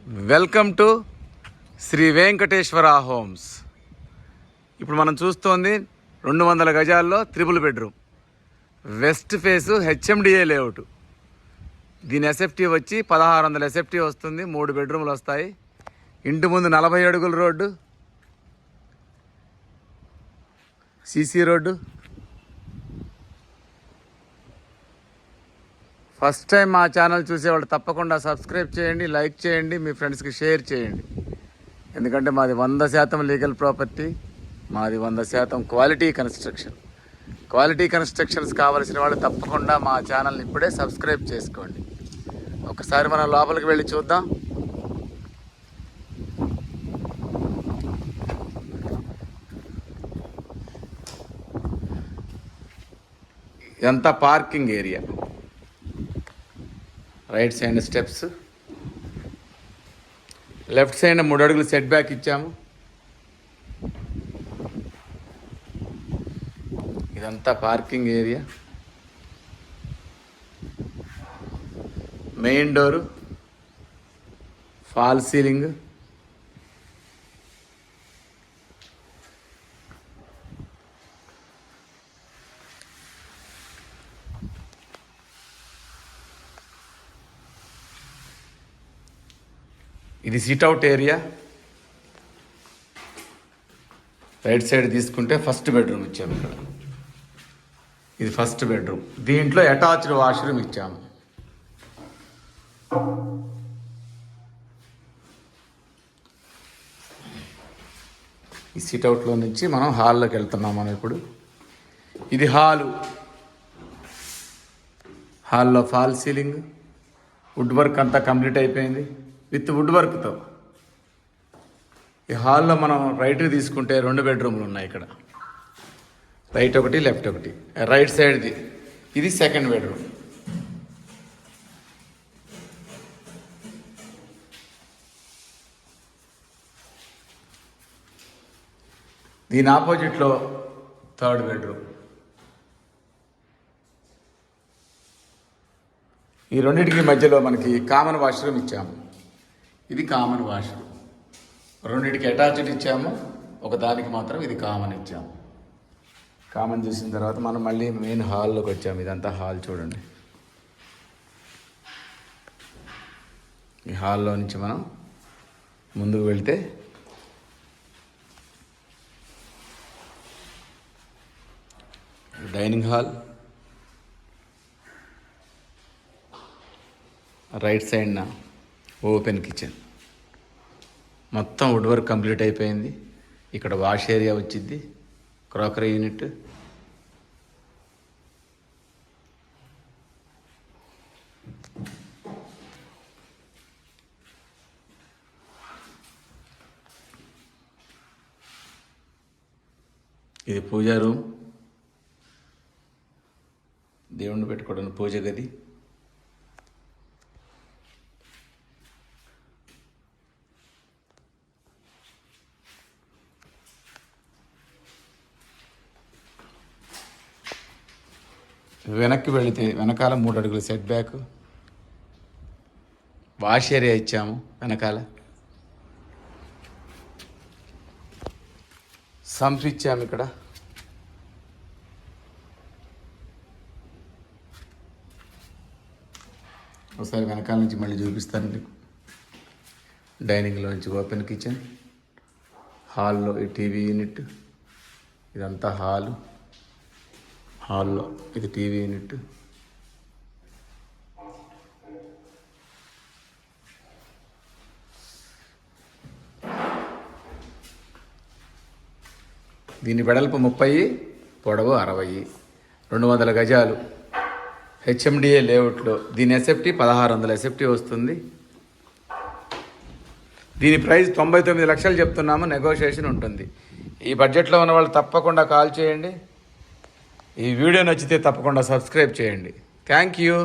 Welcome to Shri Venkateswara homes. ఇప్పుడు మనం చూస్తోంది 200 గజాల్లో 3 bedroom west face HMDA layout. దీని ఎస్ఎఫ్టీ వచ్చి 1600 ఎస్ఎఫ్టీ వస్తుంది. 3 బెడ్రూమ్లు వస్తాయి. ఇంటి ముందు 40 అడుగుల road, CC road. First time మా ఛానల్ చూసేవాళ్ళు తప్పకుండా సబ్స్క్రైబ్ చేయండి, లైక్ చేయండి, మీ ఫ్రెండ్స్కి షేర్ చేయండి. ఎందుకంటే మాది 100% లీగల్ ప్రాపర్టీ, మాది 100% క్వాలిటీ కన్స్ట్రక్షన్. క్వాలిటీ కన్స్ట్రక్షన్స్ కావాల్సిన వాళ్ళు తప్పకుండా మా ఛానల్ని ఇప్పుడే సబ్స్క్రైబ్ చేసుకోండి. ఒకసారి మనం లోపలికి వెళ్ళి చూద్దాం. ఇదంతా parking area. Right side steps, left side 3 అడుగులు సెట్ బ్యాక్ ఇచ్చాము. ఇదంతా parking area. Main door, fall ceiling, ఇది సిట్అవుట్ ఏరియా. రైట్ సైడ్ తీసుకుంటే ఫస్ట్ బెడ్రూమ్ ఇచ్చాము. ఇక్కడ ఇది ఫస్ట్ బెడ్రూమ్. దీంట్లో అటాచ్డ్ వాష్రూమ్ ఇచ్చాము. ఈ సిట్అవుట్లో నుంచి మనం హాల్లోకి వెళ్తున్నాం. మనం ఇప్పుడు ఇది హాల్లో ఫాల్ సీలింగ్, వుడ్ వర్క్ అంతా కంప్లీట్ అయిపోయింది విత్ వుడ్ వర్క్తో. ఈ హాల్లో మనం రైట్ తీసుకుంటే 2 బెడ్రూమ్లు ఉన్నాయి. ఇక్కడ రైట్ ఒకటి, లెఫ్ట్ ఒకటి. రైట్ సైడ్ది ఇది సెకండ్ బెడ్రూమ్. దీని ఆపోజిట్లో థర్డ్ బెడ్రూమ్. ఈ రెండింటికి మధ్యలో మనకి కామన్ వాష్రూమ్ ఇచ్చాము. ఇది కామన్ వాష్రూమ్. రెండింటికి అటాచ్డ్ ఇచ్చాము, ఒక దానికి మాత్రం ఇది కామన్ ఇచ్చాము. కామన్ చూసిన తర్వాత మనం మళ్ళీ మెయిన్ హాల్లోకి వచ్చాము. ఇదంతా హాల్ చూడండి. ఈ హాల్లో నుంచి మనం ముందుకు వెళ్తే డైనింగ్ హాల్, రైట్ సైడ్న ఓపెన్ కిచెన్. మొత్తం వుడ్ వర్క్ కంప్లీట్ అయిపోయింది. ఇక్కడ వాష్ ఏరియా వచ్చింది, క్రాకరీ యూనిట్. ఇది పూజా రూమ్, దేవుణ్ణి పెట్టుకోవడానికి పూజ గది. వెనక్కి వెళితే వెనకాల 3 అడుగులు సెట్ బ్యాక్, వాష్ ఏరియా ఇచ్చాము. వెనకాల సంప్ ఇచ్చాము. ఇక్కడ ఒకసారి వెనకాల నుంచి మళ్ళీ చూపిస్తాను మీకు. డైనింగ్లో నుంచి ఓపెన్ కిచెన్, హాల్లో ఈ టీవీ యూనిట్. ఇదంతా హాల్లో ఇది టీవీ యూనిట్. దీని వెడల్పు 30, పొడవు 60, 200 గజాలు హెచ్ఎండిఏ లేఅవుట్లో. దీని ఎస్ఎఫ్టీ 1600 ఎస్ఎఫ్టీ వస్తుంది. దీని ప్రైస్ 99 లక్షలు చెప్తున్నాము, నెగోషియేషన్ ఉంటుంది. ఈ బడ్జెట్లో ఉన్న వాళ్ళు తప్పకుండా కాల్ చేయండి. ఈ వీడియో నచ్చితే తప్పకుండా సబ్స్క్రైబ్ చేయండి. Thank you.